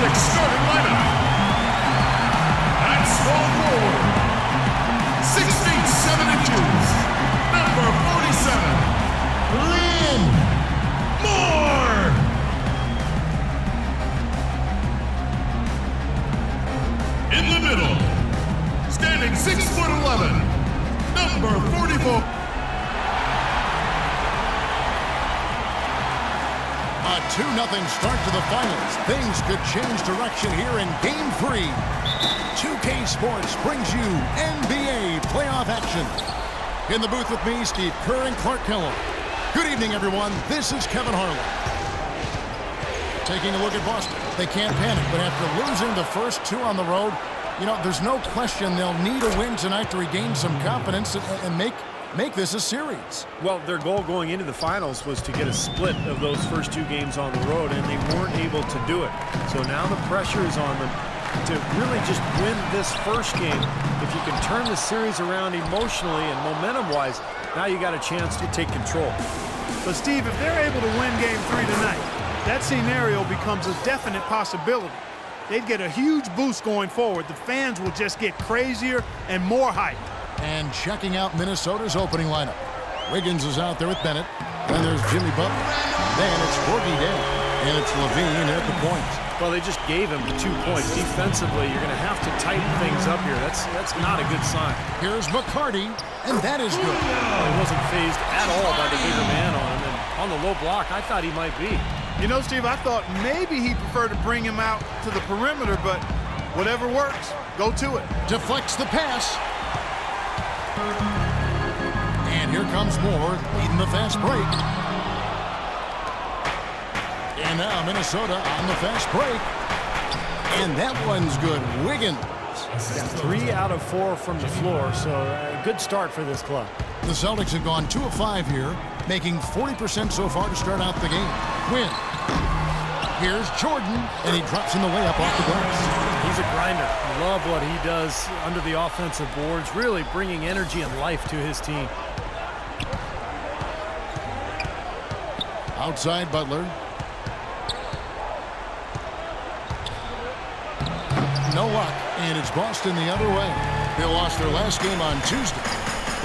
Celtics starting lineup. At small forward, 6 feet 7 inches, number 47, Lynn Moore. In the middle, standing 6'11", number 44. A 2-0 start to the finals. Things could change direction here in Game 3. 2K Sports brings you NBA playoff action. In the booth with me, Steve Kerr and Clark Kellogg. Good evening, everyone. This is Kevin Harlan. Taking a look at Boston. They can't panic, but after losing the first 2 on the road, you know, there's no question they'll need a win tonight to regain some confidence and make this a series. Well, their goal going into the finals was to get a split of those first 2 games on the road, and they weren't able to do it. So now the pressure is on them to really just win this first game. If you can turn the series around emotionally and momentum-wise, now you got a chance to take control. But Steve, if they're able to win Game 3 tonight, that scenario becomes a definite possibility. They'd get a huge boost going forward. The fans will just get crazier and more hype. And checking out Minnesota's opening lineup. Wiggins is out there with Bennett. Then there's Jimmy Butler. Then it's Corky Day. And it's Levine at the point. Well, they just gave him 2 points. Defensively, you're going to have to tighten things up here. That's not a good sign. Here's McCarty, and that is good. Well, he wasn't phased at all by the bigger man on him. And on the low block, I thought he might be. You know, Steve, I thought maybe he'd prefer to bring him out to the perimeter, but whatever works, go to it. Deflects the pass. And here comes Moore leading the fast break. And now Minnesota on the fast break. And that one's good. Wiggins. Yeah, 3 out of 4 from the floor, so a good start for this club. The Celtics have gone 2 of 5 here, making 40% so far to start out the game. Win. Here's Jordan, and he drops in the layup off the glass. He's a grinder. Love what he does under the offensive boards, really bringing energy and life to his team. Outside Butler. No luck, and it's Boston the other way. They lost their last game on Tuesday.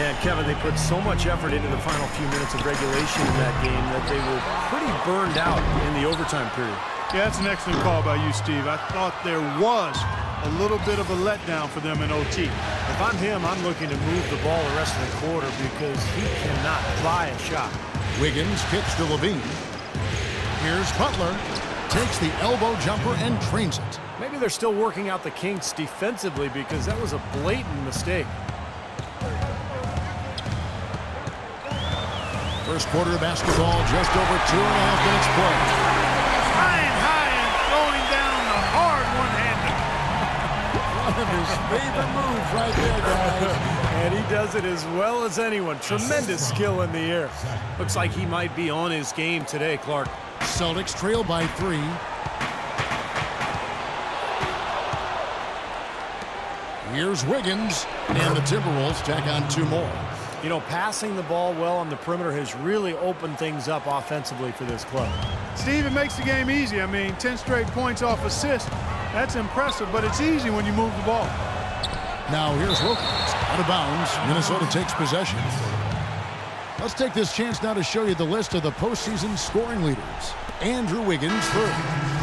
And Kevin, they put so much effort into the final few minutes of regulation in that game that they were pretty burned out in the overtime period. Yeah, that's an excellent call by you, Steve. I thought there was a little bit of a letdown for them in OT. If I'm him, I'm looking to move the ball the rest of the quarter because he cannot buy a shot. Wiggins kicks to Levine. Here's Butler. Takes the elbow jumper and drains it. Maybe they're still working out the kinks defensively because that was a blatant mistake. First quarter of basketball, just over 2.5 minutes played. High and throwing down the hard one-hander. One of his favorite moves right there, guys. And he does it as well as anyone. Tremendous skill in the air. Looks like he might be on his game today, Clark. Celtics trail by 3. Here's Wiggins, and the Timberwolves tack on 2 more. You know, passing the ball well on the perimeter has really opened things up offensively for this club. Steve, it makes the game easy. I mean, 10 straight points off assists. That's impressive, but it's easy when you move the ball. Now here's Wilkins. Out of bounds. Minnesota takes possession. Let's take this chance now to show you the list of the postseason scoring leaders. Andrew Wiggins third.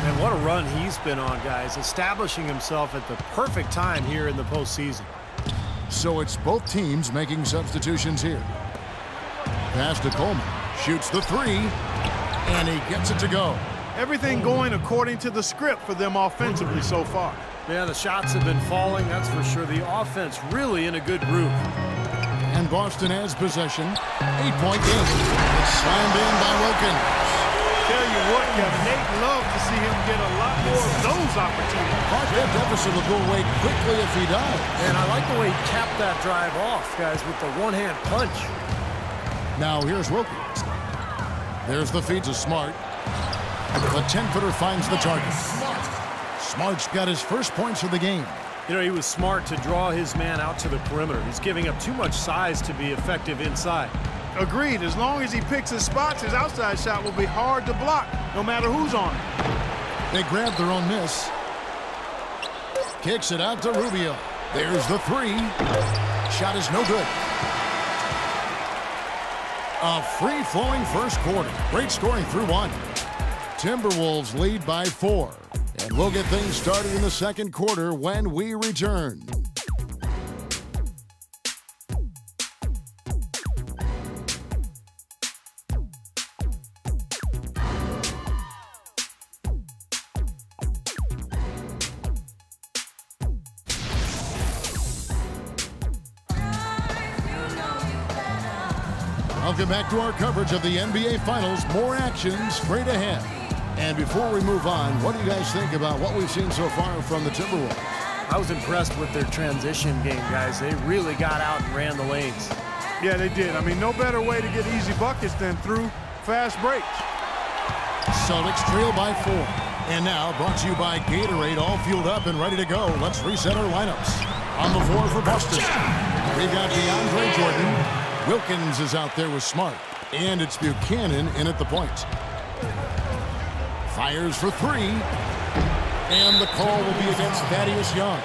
And what a run he's been on, guys, establishing himself at the perfect time here in the postseason. So it's both teams making substitutions here. Pass to Coleman. Shoots the 3. And he gets it to go. Everything going according to the script for them offensively so far. Yeah, the shots have been falling, that's for sure. The offense really in a good groove. And Boston has possession. 8-point game. It's slammed in by Wilkins. Tell you what, Kevin, they'd love to see him get a lot more of those opportunities. That deficit will go away quickly if he does. And I like the way he capped that drive off, guys, with the one-hand punch. Now here's Wilkins. There's the feed to Smart. The 10-footer finds the target. Smart's got his first points of the game. You know, he was smart to draw his man out to the perimeter. He's giving up too much size to be effective inside. Agreed. As long as he picks his spots, his outside shot will be hard to block, no matter who's on it. They grabbed their own miss. kicks it out to Rubio. There's the three. Shot is no good. A free-flowing first quarter. Great scoring through one. Timberwolves lead by 4. And we'll get things started in the second quarter when we return. Welcome back to our coverage of the NBA Finals. More action straight ahead. And before we move on, what do you guys think about what we've seen so far from the Timberwolves? I was impressed with their transition game, guys. They really got out and ran the lanes. Yeah, they did. I mean, no better way to get easy buckets than through fast breaks. Celtics trail by 4. And now brought to you by Gatorade, all fueled up and ready to go. Let's reset our lineups. On the floor for Boston, we got DeAndre Jordan. Wilkins is out there with Smart. And it's Buchanan in at the point. Fires for 3. And the call will be against Thaddeus Young.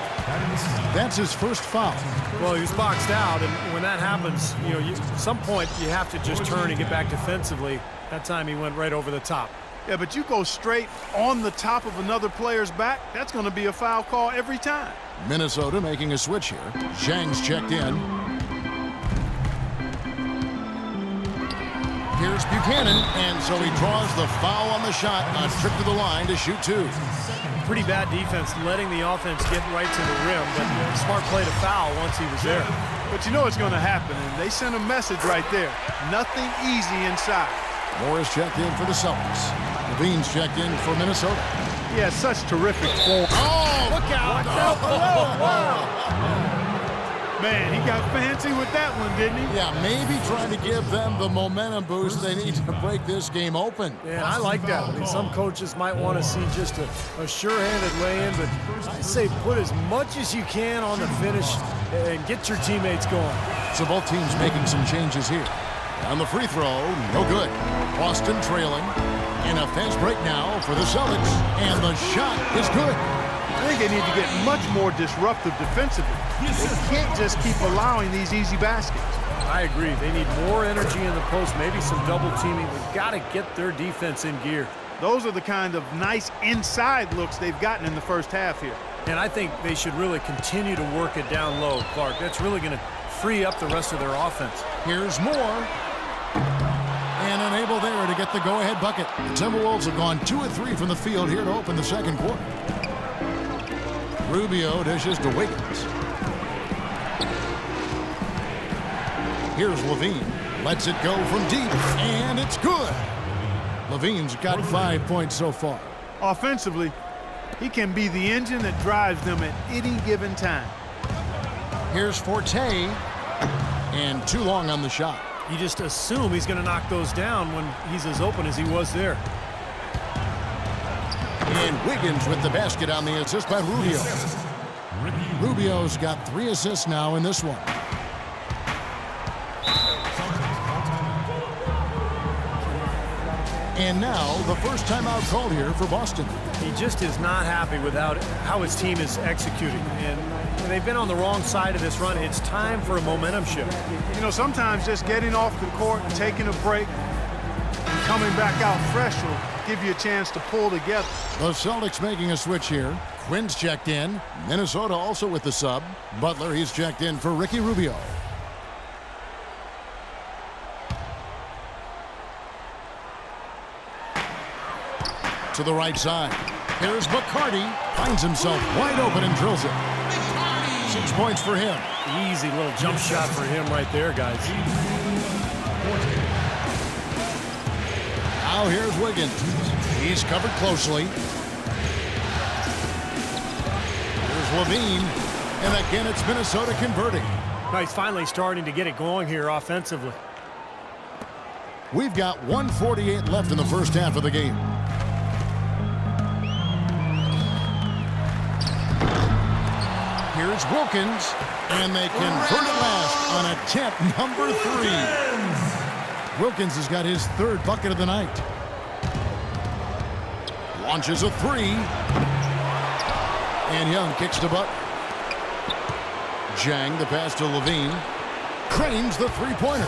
That's his first foul. Well, he was boxed out, and when that happens, at some point you have to just turn and get back defensively. That time he went right over the top. Yeah, but you go straight on the top of another player's back, that's going to be a foul call every time. Minnesota making a switch here. Zhang's checked in. Here's Buchanan, and so he draws the foul on the shot. A trip to the line to shoot 2. Pretty bad defense, letting the offense get right to the rim, but Smart played a foul once he was there. But you know what's going to happen, and they sent a message right there. Nothing easy inside. Morris checked in for the Celtics. Levine's checked in for Minnesota. He has such terrific form. Oh, look out! Man, he got fancy with that one, didn't he? Yeah, maybe trying to give them the momentum boost they need to break this game open. Yeah, I like that. I mean, some coaches might want to see just a sure-handed lay-in, but I say put as much as you can on the finish and get your teammates going. So both teams making some changes here. On the free throw, no good. Boston trailing. In a fast break now for the Celtics, and the shot is good. I think they need to get much more disruptive defensively. They can't just keep allowing these easy baskets. I agree. They need more energy in the post, maybe some double teaming. They've got to get their defense in gear. Those are the kind of nice inside looks they've gotten in the first half here. And I think they should really continue to work it down low, Clark. That's really going to free up the rest of their offense. Here's Moore. And unable there to get the go-ahead bucket. The Timberwolves have gone 2 of 3 from the field here to open the second quarter. Rubio dishes to Wiggins. Here's Levine. Lets it go from deep, and it's good. Levine's got 5 points so far. Offensively, he can be the engine that drives them at any given time. Here's Forte, and too long on the shot. You just assume he's going to knock those down when he's as open as he was there. And Wiggins with the basket on the assist by Rubio. Rubio's got 3 assists now in this one. And now the first timeout called here for Boston. He just is not happy with how his team is executing. And they've been on the wrong side of this run. It's time for a momentum shift. You know, sometimes just getting off the court and taking a break and coming back out fresh will give you a chance to pull together. The Celtics making a switch here. Quinn's checked in. Minnesota also with the sub. Butler, he's checked in for Ricky Rubio. To the right side. Here's McCarty. Finds himself wide open and drills it. 6 points for him. Easy little jump shot for him right there, guys. Now here's Wiggins. He's covered closely. Here's Levine. And again, it's Minnesota converting. He's finally starting to get it going here offensively. We've got 1:48 left in the first half of the game. Here's Wilkins, and they convert it last on attempt number 3. Wilkins has got his 3rd bucket of the night. Launches a 3. And Young kicks to Butler. Jang, the pass to Levine. Cranes the three-pointer.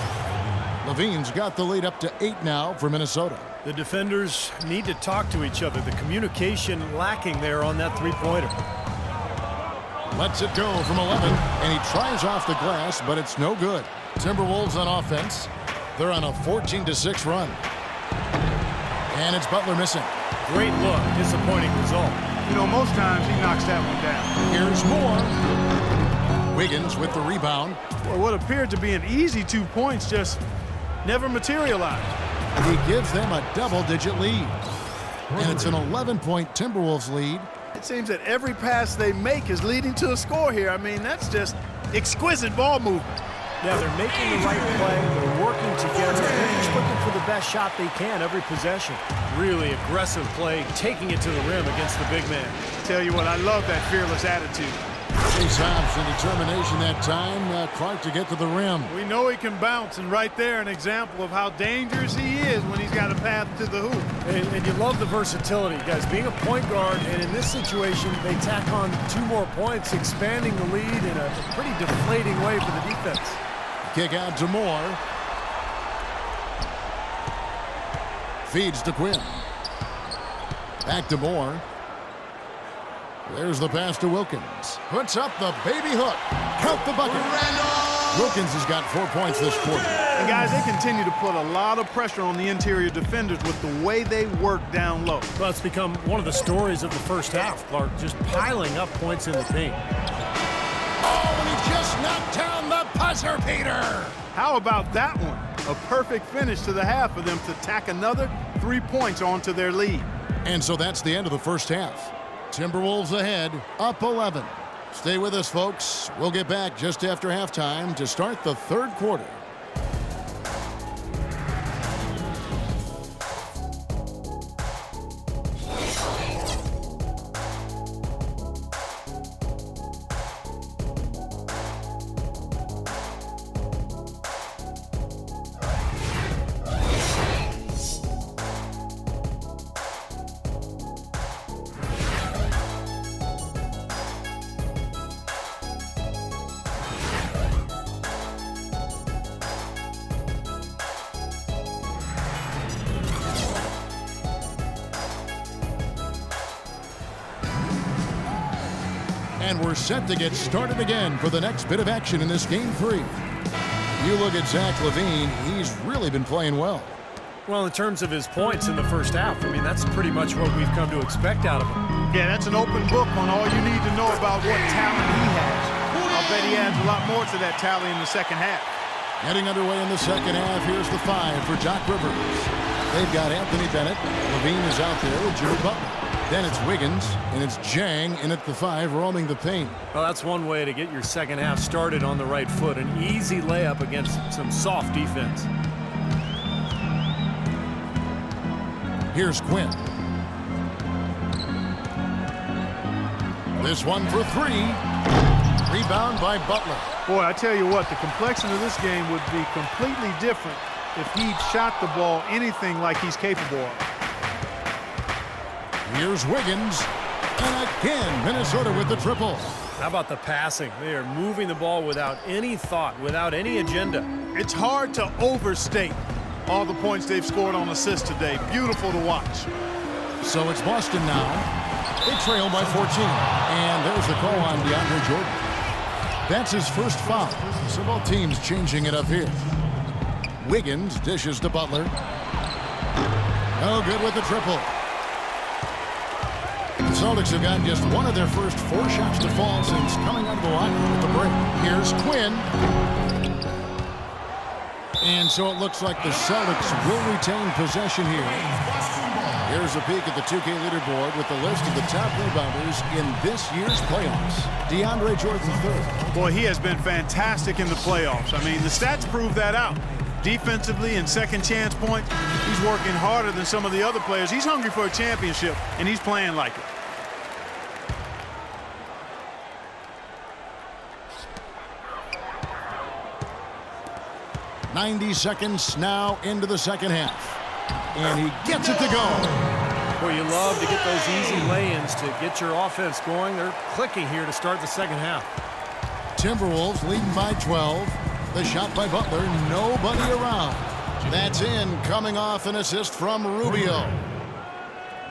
Levine's got the lead up to 8 now for Minnesota. The defenders need to talk to each other. The communication lacking there on that three-pointer. Lets it go from 11, and he tries off the glass, but it's no good. Timberwolves on offense. They're on a 14-6 run. And it's Butler missing. Great look, disappointing result. You know, most times he knocks that one down. Here's Moore. Wiggins with the rebound. Well, what appeared to be an easy 2 points just never materialized. He gives them a double-digit lead. And it's an 11-point Timberwolves lead. It seems that every pass they make is leading to a score here. I mean, that's just exquisite ball movement. Yeah, they're making the right play. They're working together. They're just looking for the best shot they can every possession. Really aggressive play, taking it to the rim against the big man. Tell you what, I love that fearless attitude. Ace Hobbs and determination that time. Clark to get to the rim. We know he can bounce, and right there an example of how dangerous he is when he's got a path to the hoop. And you love the versatility, guys. Being a point guard, and in this situation, they tack on 2 more points, expanding the lead in a pretty deflating way for the defense. Kick out to Moore. Feeds to Quinn. Back to Moore. There's the pass to Wilkins. Puts up the baby hook. Count the bucket. Wilkins has got 4 points this quarter. And guys, they continue to put a lot of pressure on the interior defenders with the way they work down low. Well, it's become one of the stories of the first half, Clark, just piling up points in the paint. Oh, and he just knocked down the buzzer beater. How about that one? A perfect finish to the half for them to tack another 3 points onto their lead. And so that's the end of the first half. Timberwolves ahead, up 11. Stay with us, folks. We'll get back just after halftime to start the third quarter. And we're set to get started again for the next bit of action in this game 3. You look at Zach LaVine, he's really been playing well. Well, in terms of his points in the first half, I mean, that's pretty much what we've come to expect out of him. Yeah, that's an open book on all you need to know about what talent he has. I'll bet he adds a lot more to that tally in the second half. Getting underway in the second half, here's the 5 for Doc Rivers. They've got Anthony Bennett. LaVine is out there with Jimmy Butler. Then it's Wiggins, and it's Jang in at the 5, roaming the paint. Well, that's one way to get your second half started on the right foot. An easy layup against some soft defense. Here's Quinn. This one for 3. Rebound by Butler. Boy, I tell you what, the complexion of this game would be completely different if he'd shot the ball anything like he's capable of. Here's Wiggins. And again, Minnesota with the triple. How about the passing? They are moving the ball without any thought, without any agenda. It's hard to overstate all the points they've scored on assists today. Beautiful to watch. So it's Boston now. They trail by 14. And there's the call on DeAndre Jordan. That's his first foul. So both teams changing it up here. Wiggins dishes to Butler. No good with the triple. The Celtics have gotten just one of their first 4 shots to fall since coming out of the locker room with the break. Here's Quinn. And so it looks like the Celtics will retain possession here. Here's a peek at the 2K leaderboard with the list of the top rebounders in this year's playoffs. DeAndre Jordan III. Boy, he has been fantastic in the playoffs. I mean, the stats prove that out. Defensively and second chance points, he's working harder than some of the other players. He's hungry for a championship, and he's playing like it. "90 seconds now into the second half. And he gets it to go. Well, you love to get those easy lay-ins to get your offense going. They're clicking here to start the second half. Timberwolves leading by 12. The shot by Butler, nobody around. That's in, coming off an assist from Rubio.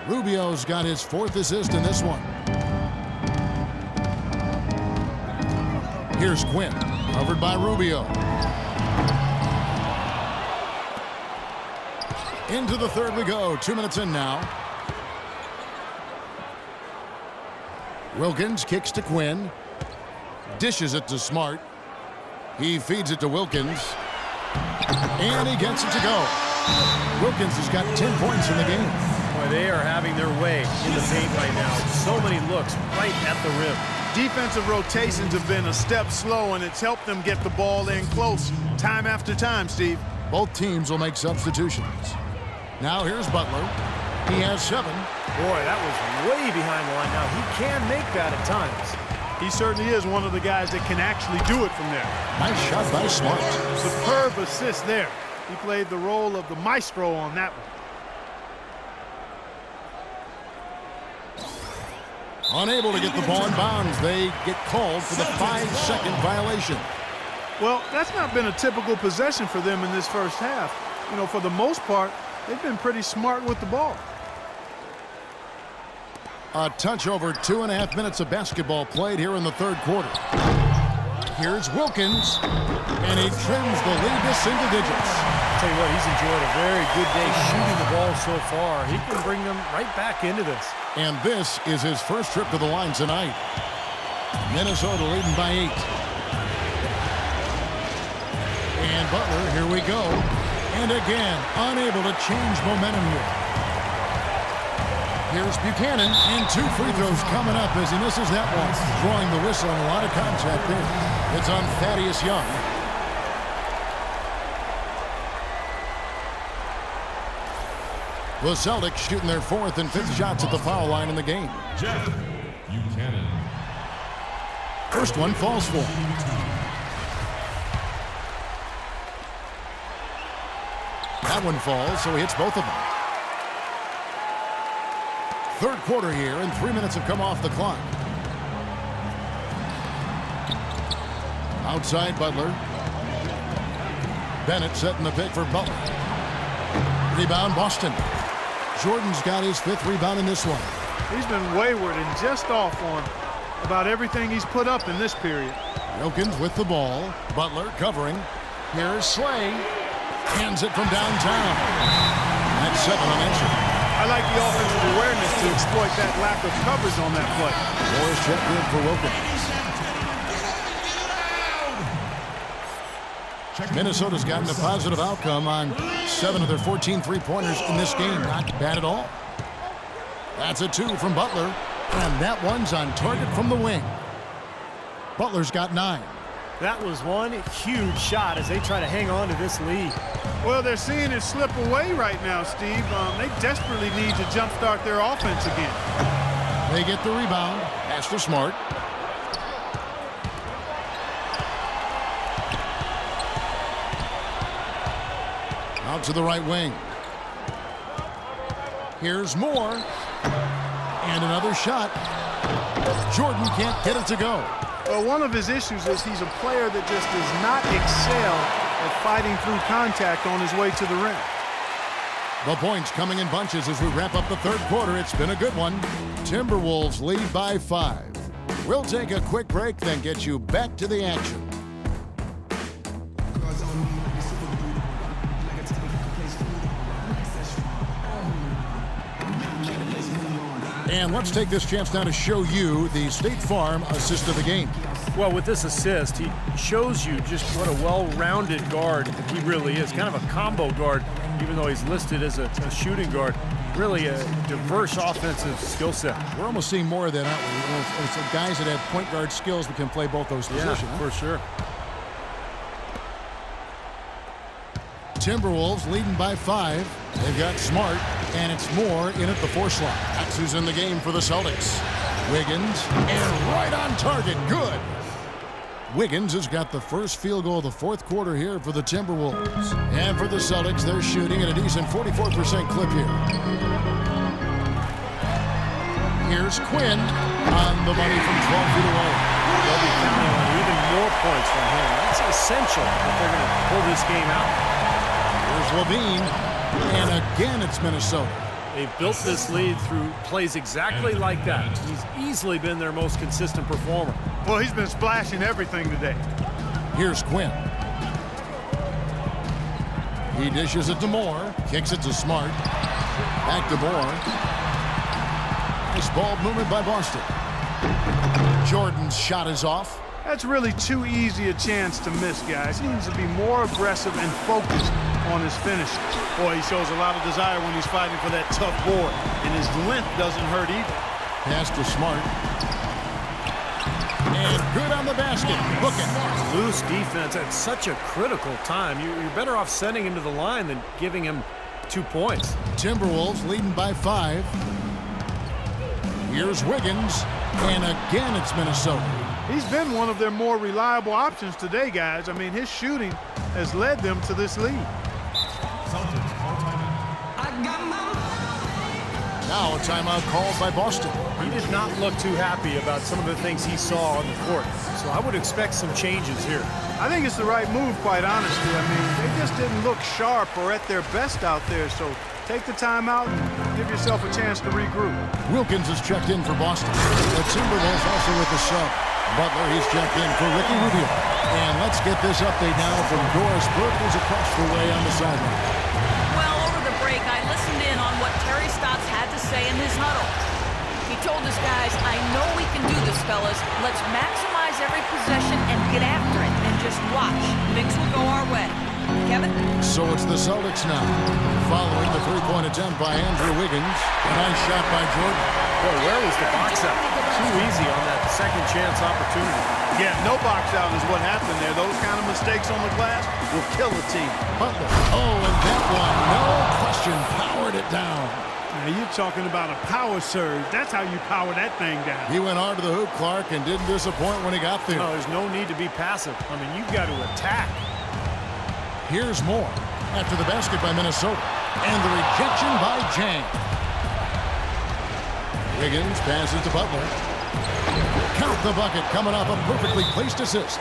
Rubio's got his 4th assist in this one. Here's Quinn, covered by Rubio. Into the third we go, 2 minutes in now. Wilkins kicks to Quinn. Dishes it to Smart. He feeds it to Wilkins. And he gets it to go. Wilkins has got 10 points in the game. Boy, they are having their way in the paint right now. So many looks right at the rim. Defensive rotations have been a step slow, and it's helped them get the ball in close time after time, Steve. Both teams will make substitutions. Now here's Butler. He has 7. Boy, that was way behind the line. Now, he can make that at times. He certainly is one of the guys that can actually do it from there. Nice shot by Smart. Superb assist there. He played the role of the maestro on that one. Unable to get the ball in bounds. They get called for the 5-second violation. Well, that's not been a typical possession for them in this first half. You know, for the most part, they've been pretty smart with the ball. A touch over 2.5 minutes of basketball played here in the third quarter. Here's Wilkins, and he trims the lead to single digits. I'll tell you what, he's enjoyed a very good day shooting the ball so far. He can bring them right back into this. And this is his first trip to the line tonight. Minnesota leading by 8. And Butler, here we go. And again, unable to change momentum here. Here's Buchanan, and 2 free throws coming up as he misses that one. Drawing the whistle and a lot of contact there. It's on Thaddeus Young. The Celtics shooting their 4th and 5th shots at the foul line in the game. Jeff Buchanan. First one falls for him. That one falls, so he hits both of them. Third quarter here, and 3 minutes have come off the clock. Outside Butler. Bennett setting the pick for Butler. Rebound Boston. Jordan's got his 5th rebound in this one. He's been wayward and just off on about everything he's put up in this period. Wilkins with the ball. Butler covering. Here's Slay. Hands it from downtown. That's 7 unanswered. I like the offensive awareness to exploit that lack of coverage on that play. Morris checked in for Wilkins. Minnesota's gotten a positive outcome on 7 of their 14 three-pointers in this game. Not bad at all. That's a 2 from Butler, and that one's on target from the wing. Butler's got 9. That was one huge shot as they try to hang on to this lead. Well, they're seeing it slip away right now, Steve. They desperately need to jumpstart their offense again. They get the rebound. Pass to Smart. Out to the right wing. Here's Moore. And another shot. Jordan can't get it to go. Well, one of his issues is he's a player that just does not excel at fighting through contact on his way to the rim. The points coming in bunches as we wrap up the third quarter. It's been a good one. Timberwolves lead by 5. We'll take a quick break, then get you back to the action. And let's take this chance now to show you the State Farm assist of the game. Well, with this assist, he shows you just what a well-rounded guard he really is. Kind of a combo guard, even though he's listed as a shooting guard. Really a diverse offensive skill set. We're almost seeing more of that, aren't we? It's guys that have point guard skills that can play both those positions. Yeah, for sure. Timberwolves leading by 5. They've got Smart, and it's Moore in at the 4 slot. That's who's in the game for the Celtics. Wiggins, and right on target. Good. Wiggins has got the first field goal of the fourth quarter here for the Timberwolves. And for the Celtics, they're shooting at a decent 44% clip here. Here's Quinn on the money from 12 feet away. They'll be counting on even more points from him. That's essential if they're going to pull this game out. Here's Levine, and again it's Minnesota. They've built this lead through plays exactly like that. He's easily been their most consistent performer. Well, he's been splashing everything today. Here's Quinn. He dishes it to Moore, kicks it to Smart. Back to Moore. Nice ball movement by Boston. Jordan's shot is off. That's really too easy a chance to miss, guys. He needs to be more aggressive and focused on his finishes. Boy, he shows a lot of desire when he's fighting for that tough board, and his length doesn't hurt either. Pass to Smart. And good on the basket. Book it. Loose defense at such a critical time. You're better off sending him to the line than giving him 2 points. Timberwolves leading by 5. Here's Wiggins, and again it's Minnesota. He's been one of their more reliable options today, guys. I mean, his shooting has led them to this lead. Celtics call timeout. Now a timeout called by Boston. He did not look too happy about some of the things he saw on the court. So I would expect some changes here. I think it's the right move, quite honestly. I mean, they just didn't look sharp or at their best out there. So take the timeout and give yourself a chance to regroup. Wilkins is checked in for Boston. The Timberwolves also with the sub. Butler, he's checked in for Ricky Rubio. And let's get this update now from Doris Burke, who's across the way on the sideline. Well, over the break, I listened in on what Terry Stotts had to say in his huddle. He told his guys, I know we can do this, fellas. Let's maximize every possession and get after it and just watch. Things will go our way. Kevin? So it's the Celtics now. Following the three-point attempt by Andrew Wiggins. A nice shot by Jordan. Boy, where was the box out? Too easy on that second chance opportunity. Yeah, no box out is what happened there. Those kind of mistakes on the glass will kill a team. Butler. Oh, and that one, no question, powered it down. Now, you're talking about a power surge. That's how you power that thing down. He went hard to the hoop, Clark, and didn't disappoint when he got there. No, there's no need to be passive. I mean, you've got to attack. Here's Moore after the basket by Minnesota. And the rejection by Jang. Wiggins passes to Butler. Count the bucket coming off a perfectly placed assist.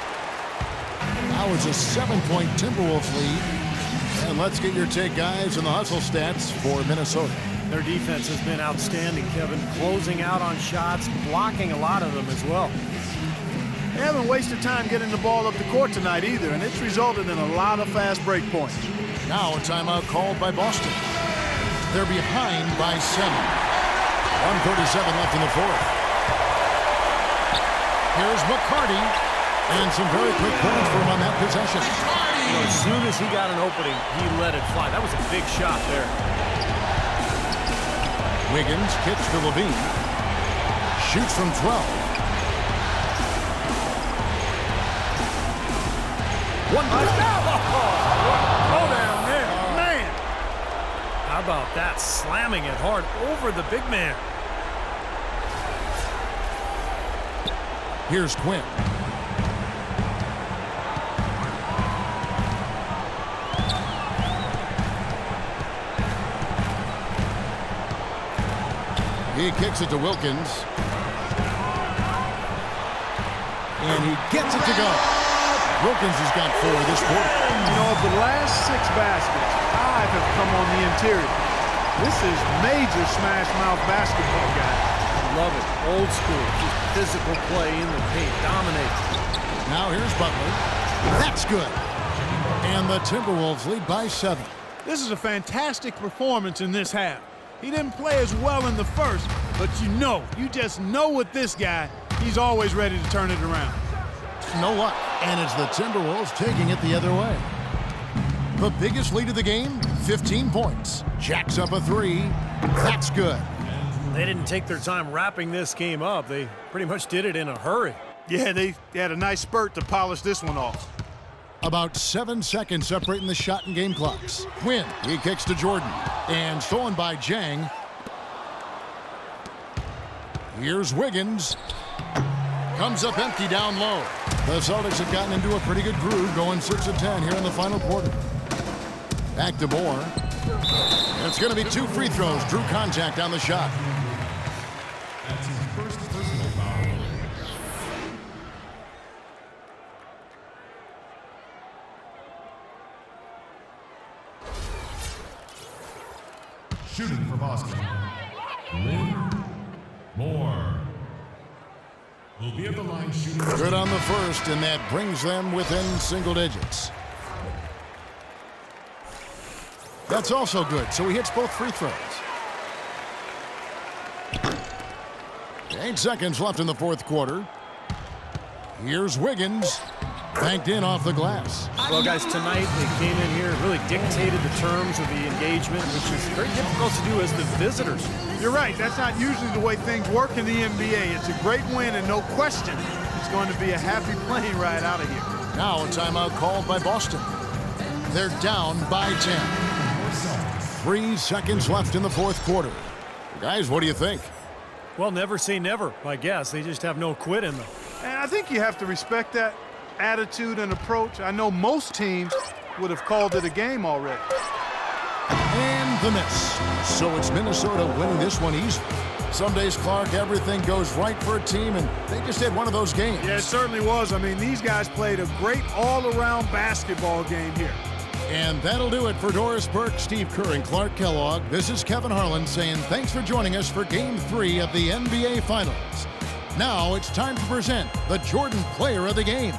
Now it's a 7-point Timberwolves lead. And let's get your take, guys, on the hustle stats for Minnesota. Their defense has been outstanding, Kevin. Closing out on shots, blocking a lot of them as well. They haven't wasted time getting the ball up the court tonight either, and it's resulted in a lot of fast break points. Now a timeout called by Boston. They're behind by 7. 1:37 left in the fourth. Here's McCarty, and some very quick points for him on that possession. You know, as soon as he got an opening, he let it fly. That was a big shot there. Wiggins kicks to Levine. Shoots from 12. One touchdown. Oh, down there. Man. How about that? Slamming it hard over the big man. Here's Quinn. He kicks it to Wilkins. And he gets it to go. Wilkins has got 4 this quarter. You know, of the last 6 baskets, 5 have come on the interior. This is major smash mouth basketball, guys. Love it. Old school. Just physical play in the paint. Dominate. Now here's Butler. That's good. And the Timberwolves lead by 7. This is a fantastic performance in this half. He didn't play as well in the first, but you just know with this guy, he's always ready to turn it around. No luck. And it's the Timberwolves taking it the other way. The biggest lead of the game, 15 points. Jacks up a 3. That's good. They didn't take their time wrapping this game up. They pretty much did it in a hurry. Yeah, they had a nice spurt to polish this one off. About 7 seconds separating the shot and game clocks. Quinn, he kicks to Jordan. And stolen by Jang. Here's Wiggins. Comes up empty down low. The Celtics have gotten into a pretty good groove, going 6 of 10 here in the final quarter. Back to Moore. It's going to be 2 free throws. Drew contact on the shot. Shooting for Boston, Lynn Moore. Will be at the line shooting. Good on the first, and that brings them within single digits. That's also good, so he hits both free throws. 8 seconds left in the fourth quarter. Here's Wiggins. Banked in off the glass. Well, guys, tonight they came in here and really dictated the terms of the engagement, which is very difficult to do as the visitors. You're right. That's not usually the way things work in the NBA. It's a great win, and no question, it's going to be a happy plane ride out of here. Now a timeout called by Boston. They're down by 10. 3 seconds left in the fourth quarter. Guys, what do you think? Well, never say never, I guess. They just have no quit in them. And I think you have to respect that attitude and approach. I know most teams would have called it a game already. And the miss. So it's Minnesota winning this one easily. Some days, Clark, everything goes right for a team, and they just had one of those games. Yeah, it certainly was. I mean, these guys played a great all-around basketball game here. And that'll do it for Doris Burke, Steve Kerr, and Clark Kellogg. This is Kevin Harlan saying thanks for joining us for Game 3 of the NBA Finals. Now it's time to present the Jordan Player of the Game.